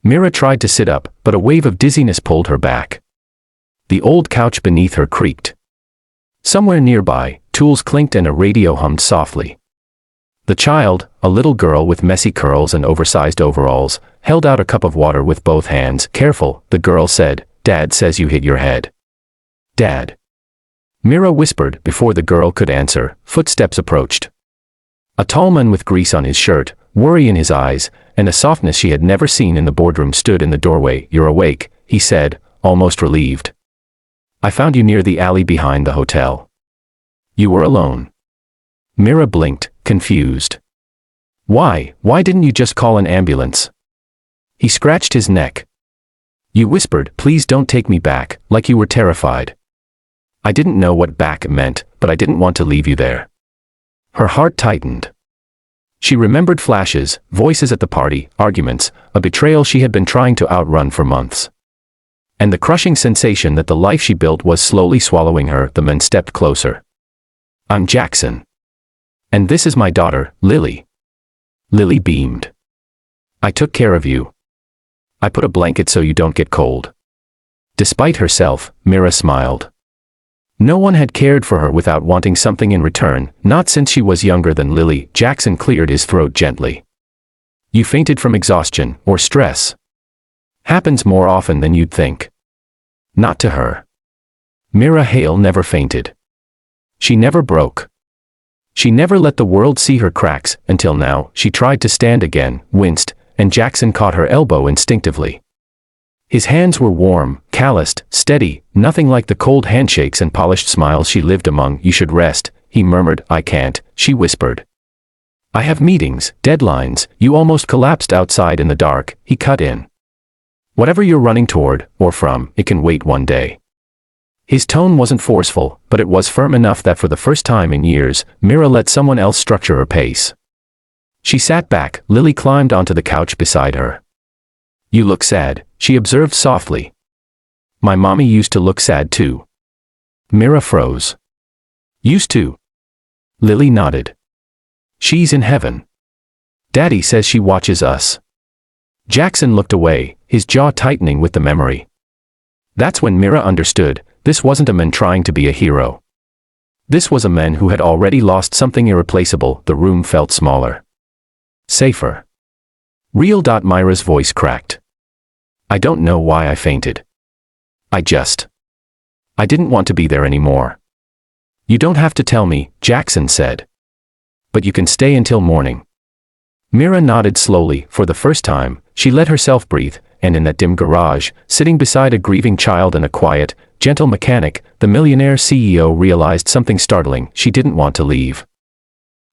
Mira tried to sit up, but a wave of dizziness pulled her back. The old couch beneath her creaked. Somewhere nearby, tools clinked and a radio hummed softly. The child, a little girl with messy curls and oversized overalls, held out a cup of water with both hands. "Careful," the girl said. "Dad says you hit your head." "Dad?" Mira whispered. Before the girl could answer, footsteps approached. A tall man with grease on his shirt, worry in his eyes, and a softness she had never seen in the boardroom stood in the doorway. "You're awake," he said, almost relieved. "I found you near the alley behind the hotel." "You were alone?" Mira blinked, confused. Why didn't you just call an ambulance?" He scratched his neck. "You whispered, 'Please don't take me back,' like you were terrified." "I didn't know what back meant, but I didn't want to leave you there." Her heart tightened. She remembered flashes, voices at the party, arguments, a betrayal she had been trying to outrun for months. And the crushing sensation that the life she built was slowly swallowing her. The man stepped closer. "I'm Jackson. And this is my daughter, Lily." Lily beamed. "I took care of you. I put a blanket so you don't get cold." Despite herself, Mira smiled. No one had cared for her without wanting something in return, not since she was younger than Lily. Jackson cleared his throat gently. "You fainted from exhaustion, or stress. Happens more often than you'd think." Not to her. Mira Hale never fainted. She never broke. She never let the world see her cracks, until now. She tried to stand again, winced, and Jackson caught her elbow instinctively. His hands were warm, calloused, steady, nothing like the cold handshakes and polished smiles she lived among. "You should rest," he murmured. "I can't," she whispered. "I have meetings, deadlines." "You almost collapsed outside in the dark," he cut in. "Whatever you're running toward, or from, it can wait one day." His tone wasn't forceful, but it was firm enough that for the first time in years, Mira let someone else structure her pace. She sat back. Lily climbed onto the couch beside her. "You look sad," she observed softly. "My mommy used to look sad too." Mira froze. "Used to?" Lily nodded. "She's in heaven. Daddy says she watches us." Jackson looked away, his jaw tightening with the memory. That's when Mira understood, this wasn't a man trying to be a hero. This was a man who had already lost something irreplaceable. The room felt smaller. Safer. Real. Myra's voice cracked. "I don't know why I fainted. I didn't want to be there anymore." "You don't have to tell me," Jackson said. "But you can stay until morning." Mira nodded slowly. For the first time, she let herself breathe, and in that dim garage, sitting beside a grieving child and a quiet, gentle mechanic, the Millionaire CEO realized something startling. She didn't want to leave.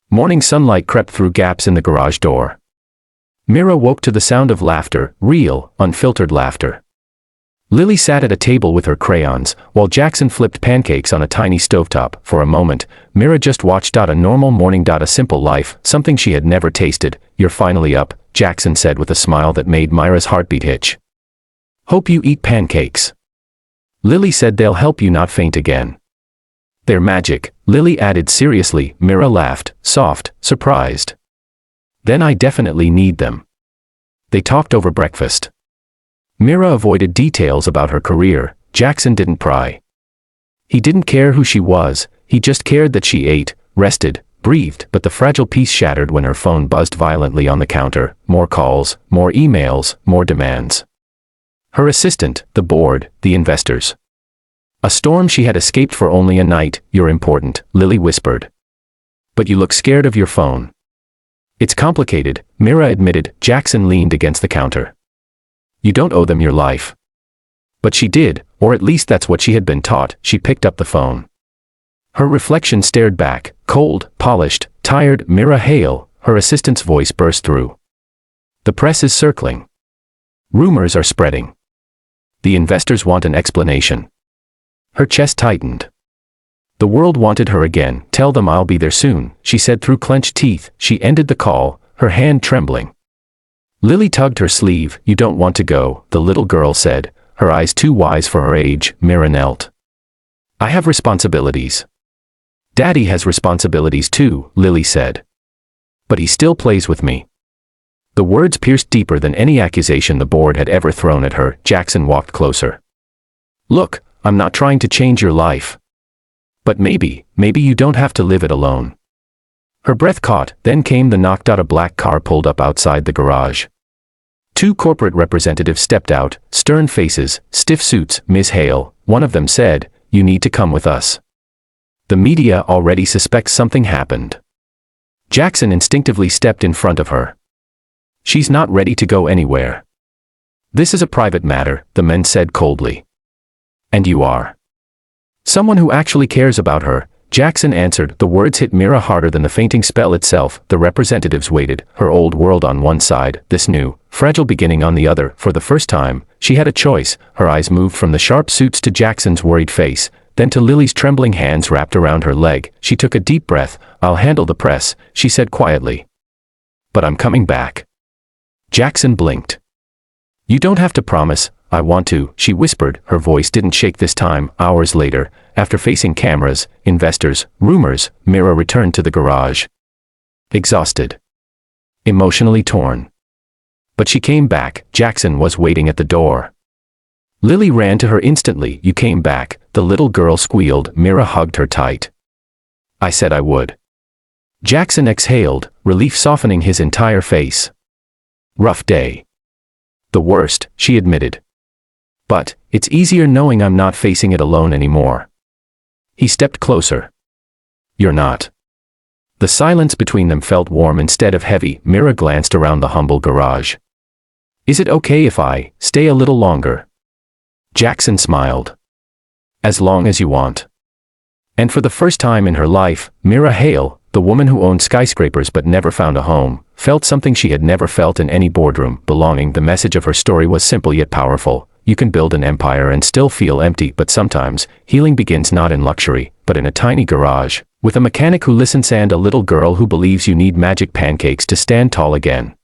Morning sunlight crept through gaps in the garage door. Mira woke to the sound of laughter, real, unfiltered laughter. Lily sat at a table with her crayons, while Jackson flipped pancakes on a tiny stovetop. For a moment, Mira just watched. A normal morning. A simple life, something she had never tasted. "You're finally up," Jackson said with a smile that made Mira's heartbeat hitch. "Hope you eat pancakes." Lily said they'll help you not faint again. "They're magic," Lily added seriously. Mira laughed, soft, surprised. "Then I definitely need them." They talked over breakfast. Mira avoided details about her career. Jackson didn't pry. He didn't care who she was, he just cared that she ate, rested, breathed. But the fragile peace shattered when her phone buzzed violently on the counter. More calls, more emails, more demands. Her assistant, the board, the investors. A storm she had escaped for only a night. "You're important," Lily whispered. "But you look scared of your phone." "It's complicated," Mira admitted. Jackson leaned against the counter. "You don't owe them your life." But she did, or at least that's what she had been taught. She picked up the phone. Her reflection stared back, cold, polished, tired. "Mira Hale," her assistant's voice burst through. "The press is circling. Rumors are spreading. The investors want an explanation." Her chest tightened. The world wanted her again. "Tell them I'll be there soon," she said through clenched teeth. She ended the call, her hand trembling. Lily tugged her sleeve. "You don't want to go," the little girl said, her eyes too wise for her age. Mira knelt. "I have responsibilities." "Daddy has responsibilities too," Lily said. "But he still plays with me." The words pierced deeper than any accusation the board had ever thrown at her. Jackson walked closer. Look, I'm not trying to change your life. But maybe you don't have to live it alone. Her breath caught, then came the knocked out. A black car pulled up outside the garage. 2 corporate representatives stepped out, stern faces, stiff suits. Ms. Hale, one of them said, you need to come with us. The media already suspects something happened. Jackson instinctively stepped in front of her. She's not ready to go anywhere. This is a private matter, the men said coldly. And you are someone who actually cares about her, Jackson answered. The words hit Mira harder than the fainting spell itself. The representatives waited, her old world on one side, this new, fragile beginning on the other. For the first time, she had a choice. Her eyes moved from the sharp suits to Jackson's worried face, then to Lily's trembling hands wrapped around her leg. She took a deep breath. I'll handle the press, she said quietly. But I'm coming back. Jackson blinked. You don't have to promise. I want to, she whispered. Her voice didn't shake this time. Hours later, after facing cameras, investors, rumors, Mira returned to the garage. Exhausted. Emotionally torn. But she came back. Jackson was waiting at the door. Lily ran to her instantly. You came back, the little girl squealed. Mira hugged her tight. I said I would. Jackson exhaled, relief softening his entire face. Rough day. The worst, she admitted. But it's easier knowing I'm not facing it alone anymore. He stepped closer. You're not. The silence between them felt warm instead of heavy. Mira glanced around the humble garage. Is it okay if I stay a little longer? Jackson smiled. As long as you want. And for the first time in her life, Mira Hale, the woman who owned skyscrapers but never found a home, felt something she had never felt in any boardroom. Belonging. The message of her story was simple yet powerful. You can build an empire and still feel empty, but sometimes, healing begins not in luxury, but in a tiny garage, with a mechanic who listens and a little girl who believes you need magic pancakes to stand tall again.